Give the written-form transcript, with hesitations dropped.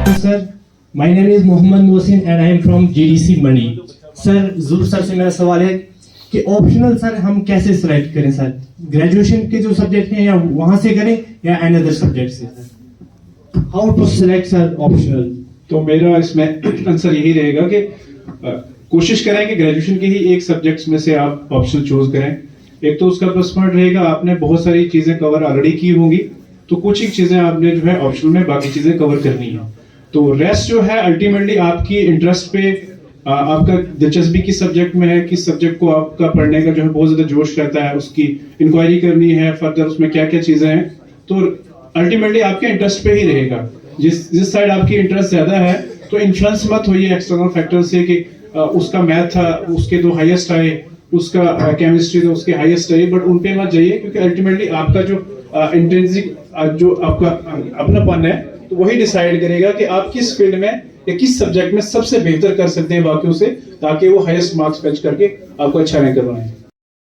Sir, my name is Mohammad Mohsin and I am from GDC Mani. Sir जूर sir से मेरा सवाल है कि ऑप्शनल सर हम कैसे सिलेक्ट करें सर, ग्रेजुएशन के जो सब्जेक्ट हैं या वहां से करें या अनदर सब्जेक्ट से sir, how to select sir optional? तो मेरा इसमें आंसर यही रहेगा कि कोशिश करें कि ग्रेजुएशन के ही एक सब्जेक्ट्स में से आप ऑप्शनल चूज करें। एक तो उसका प्लस पॉइंट रहेगा, आपने बहुत सारी चीजें कवर ऑलरेडी की होंगी, तो कुछ ही चीजें आपने जो है ऑप्शनल में बाकी चीजें कवर करनी है। तो रेस्ट जो है अल्टीमेटली आपकी इंटरेस्ट पे, आपका दिलचस्पी किस सब्जेक्ट में है, किस सब्जेक्ट को आपका पढ़ने का जो है बहुत ज्यादा जोश रहता है, उसकी इंक्वायरी करनी है फर्दर उसमें क्या क्या चीजें हैं, तो अल्टीमेटली आपके इंटरेस्ट पे ही रहेगा। जिस साइड आपकी इंटरेस्ट ज्यादा है तो इन्फ्लुएंस मत होइए एक्सटर्नल फैक्टर से कि उसका मैथ था उसके तो हाईएस्ट आए, उसका केमिस्ट्री था उसके हाईएस्ट आए, बट उन पे मत जाइए, क्योंकि अल्टीमेटली आपका जो इंट्रिंसिक जो आपका अपनापन है तो वही डिसाइड करेगा कि आप किस फील्ड में या किस सब्जेक्ट में सबसे बेहतर कर सकते हैं बाकियों से, ताकि वो हाईएस्ट मार्क्स फेच करके आपको अच्छा रैंक करवाएं।